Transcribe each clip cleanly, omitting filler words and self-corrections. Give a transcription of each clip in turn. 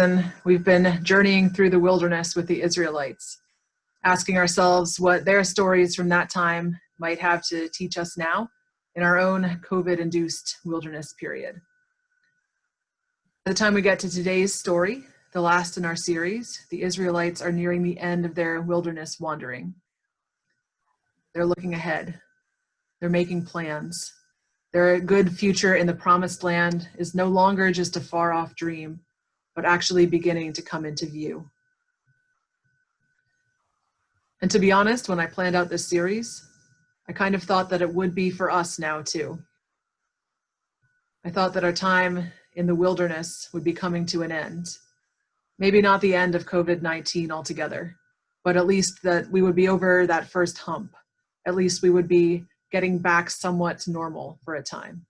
season, we've been journeying through the wilderness with the Israelites, asking ourselves what their stories from that time might have to teach us now in our own COVID-induced wilderness period. By the time we get to today's story, the last in our series, the Israelites are nearing the end of their wilderness wandering. They're looking ahead. They're making plans. Their good future in the promised land is no longer just a far-off dream, but actually beginning to come into view. And to be honest, when I planned out this series, I kind of thought that it would be for us now too. I thought that our time in the wilderness would be coming to an end. Maybe not the end of COVID-19 altogether, but at least that we would be over that first hump. At least we would be getting back somewhat to normal for a time.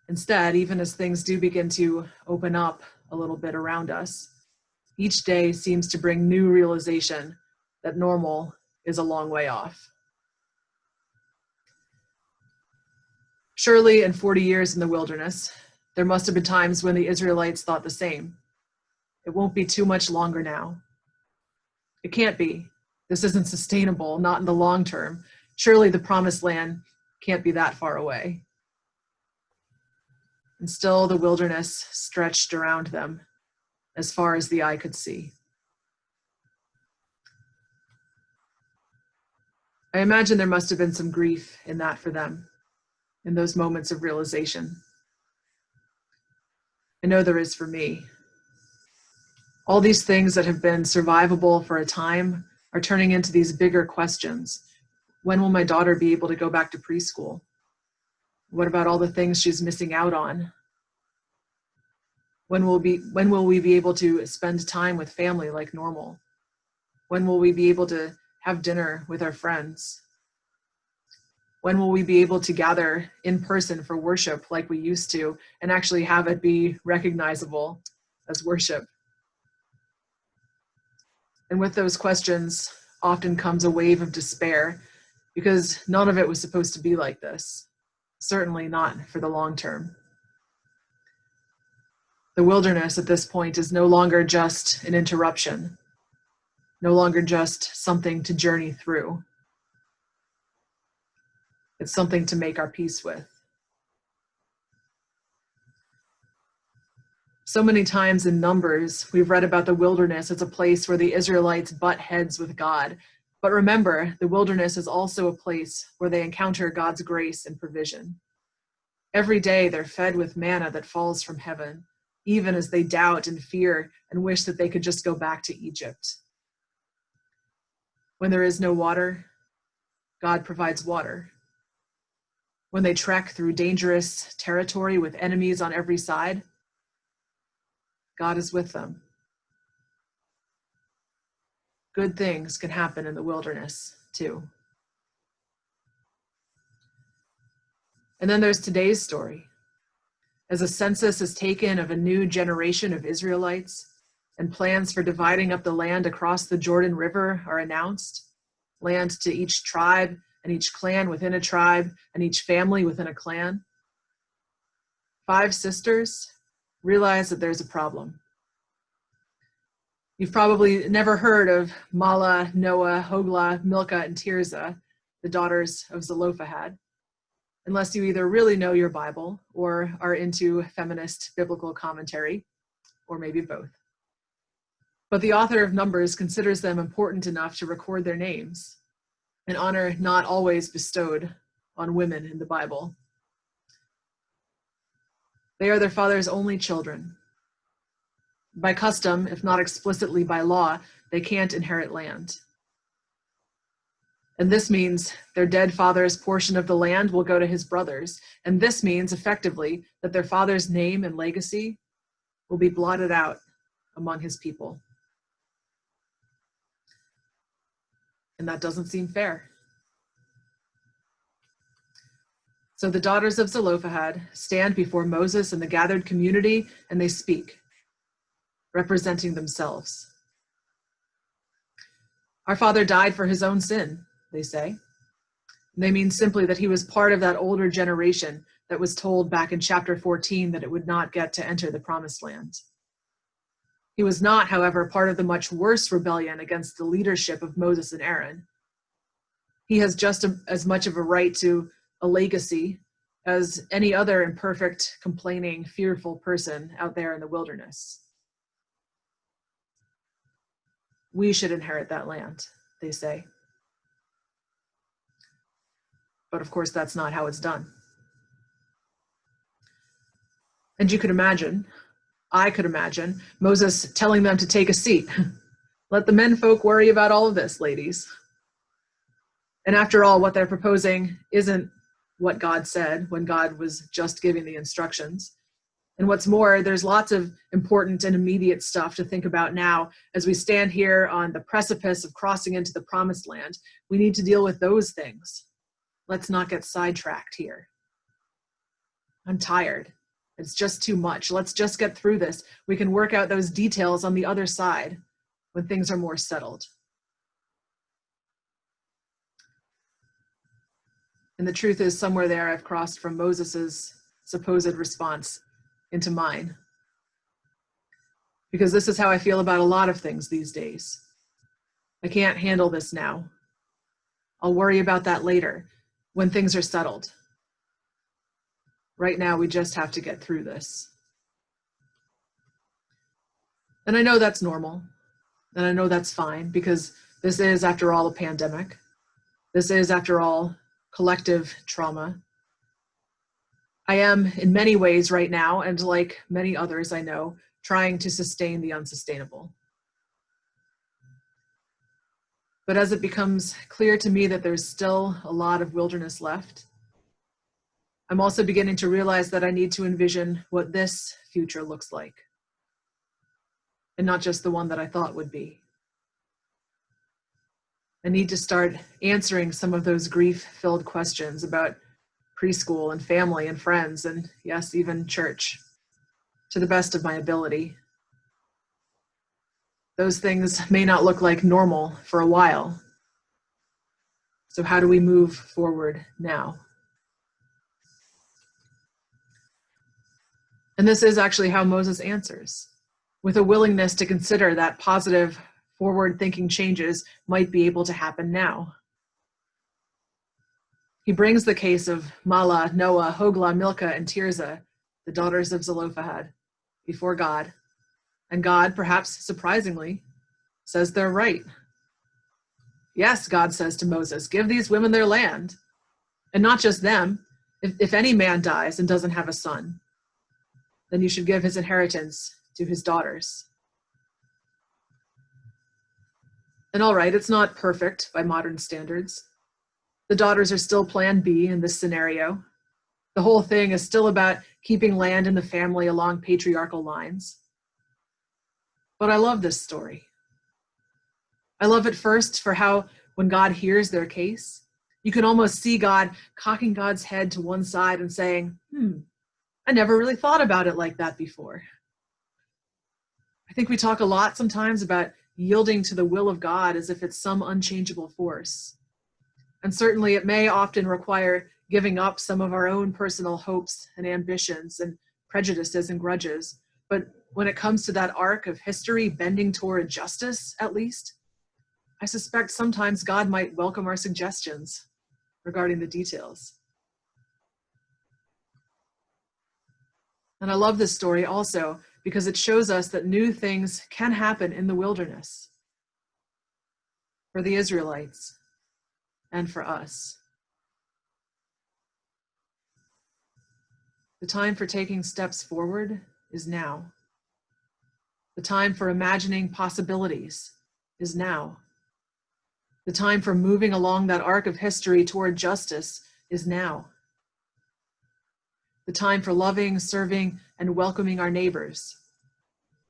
Instead, even as things do begin to open up a little bit around us, each day seems to bring new realization that normal is a long way off. Surely in 40 years in the wilderness, there must have been times when the Israelites thought the same. It won't be too much longer now. It can't be. This isn't sustainable, not in the long term. Surely the promised land can't be that far away. And still the wilderness stretched around them as far as the eye could see. I imagine there must have been some grief in that for them, in those moments of realization. I know there is for me. All these things that have been survivable for a time are turning into these bigger questions. When will my daughter be able to go back to preschool? What about all the things she's missing out on? When will we be able to spend time with family like normal? When will we be able to have dinner with our friends? When will we be able to gather in person for worship like we used to and actually have it be recognizable as worship? And with those questions often comes a wave of despair because none of it was supposed to be like this. Certainly not for the long term. The wilderness at this point is no longer just an interruption, no longer just something to journey through. It's something to make our peace with. So many times in Numbers, we've read about the wilderness as a place where the Israelites butt heads with God. But remember, the wilderness is also a place where they encounter God's grace and provision. Every day they're fed with manna that falls from heaven, even as they doubt and fear and wish that they could just go back to Egypt. When there is no water, God provides water. When they trek through dangerous territory with enemies on every side, God is with them. Good things can happen in the wilderness, too. And then there's today's story. As a census is taken of a new generation of Israelites and plans for dividing up the land across the Jordan River are announced, land to each tribe and each clan within a tribe and each family within a clan, 5 sisters realize that there's a problem. You've probably never heard of Mala, Noah, Hogla, Milcah, and Tirzah, the daughters of Zelophehad, unless you either really know your Bible or are into feminist biblical commentary, or maybe both. But the author of Numbers considers them important enough to record their names, an honor not always bestowed on women in the Bible. They are their father's only children. By custom, if not explicitly by law, they can't inherit land. And this means their dead father's portion of the land will go to his brothers. And this means, effectively, that their father's name and legacy will be blotted out among his people. And that doesn't seem fair. So the daughters of Zelophehad stand before Moses and the gathered community, and they speak, representing themselves. Our father died for his own sin, they say. They mean simply that he was part of that older generation that was told back in chapter 14 that it would not get to enter the promised land. He was not, however, part of the much worse rebellion against the leadership of Moses and Aaron. He has just as much of a right to a legacy as any other imperfect, complaining, fearful person out there in the wilderness. We should inherit that land, they say. But of course, that's not how it's done. And you could imagine, I could imagine, Moses telling them to take a seat. Let the menfolk worry about all of this, ladies. And after all, what they're proposing isn't what God said when God was just giving the instructions. And what's more, there's lots of important and immediate stuff to think about now as we stand here on the precipice of crossing into the promised land. We need to deal with those things. Let's not get sidetracked here. I'm tired. It's just too much. Let's just get through this. We can work out those details on the other side when things are more settled. And the truth is, somewhere there I've crossed from Moses's supposed response into mine. Because this is how I feel about a lot of things these days. I can't handle this now. I'll worry about that later, when things are settled. Right now, we just have to get through this. And I know that's normal. And I know that's fine, because this is, after all, a pandemic. This is, after all, collective trauma. I am, in many ways right now, and like many others I know, trying to sustain the unsustainable. But as it becomes clear to me that there's still a lot of wilderness left, I'm also beginning to realize that I need to envision what this future looks like, and not just the one that I thought would be. I need to start answering some of those grief-filled questions about preschool and family and friends and, yes, even church, to the best of my ability. Those things may not look like normal for a while. So how do we move forward now? And this is actually how Moses answers, with a willingness to consider that positive, forward-thinking changes might be able to happen now. He brings the case of Mahlah, Noah, Hoglah, Milcah, and Tirzah, the daughters of Zelophehad, before God. And God, perhaps surprisingly, says they're right. Yes, God says to Moses, give these women their land. And not just them. If any man dies and doesn't have a son, then you should give his inheritance to his daughters. And all right, it's not perfect by modern standards. The daughters are still plan B in this scenario. The whole thing is still about keeping land in the family along patriarchal lines. But I love this story. I love it first for how, when God hears their case, you can almost see God cocking God's head to one side and saying, I never really thought about it like that before. I think we talk a lot sometimes about yielding to the will of God as if it's some unchangeable force. And certainly it may often require giving up some of our own personal hopes and ambitions and prejudices and grudges. But when it comes to that arc of history bending toward justice, at least, I suspect sometimes God might welcome our suggestions regarding the details. And I love this story also because it shows us that new things can happen in the wilderness for the Israelites and for us. The time for taking steps forward is now. The time for imagining possibilities is now. The time for moving along that arc of history toward justice is now. The time for loving, serving, and welcoming our neighbors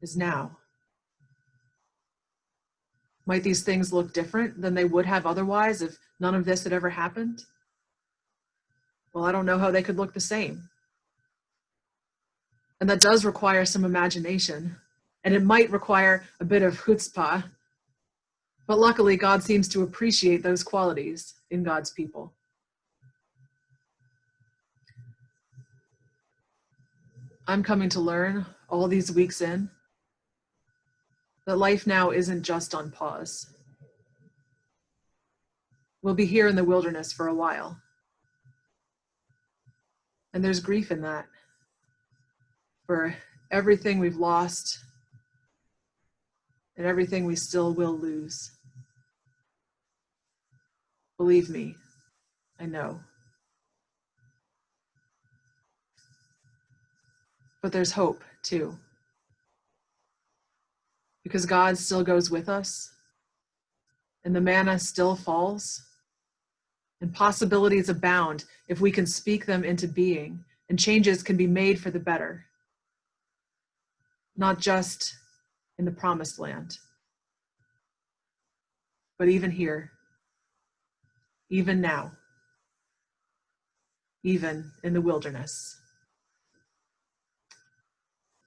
is now. Might these things look different than they would have otherwise if none of this had ever happened? Well, I don't know how they could look the same. And that does require some imagination, and it might require a bit of chutzpah, but luckily God seems to appreciate those qualities in God's people. I'm coming to learn all these weeks in that life now isn't just on pause. We'll be here in the wilderness for a while. And there's grief in that, for everything we've lost and everything we still will lose. Believe me, I know. But there's hope too, because God still goes with us, and the manna still falls, and possibilities abound if we can speak them into being, and changes can be made for the better, not just in the promised land, but even here, even now, even in the wilderness.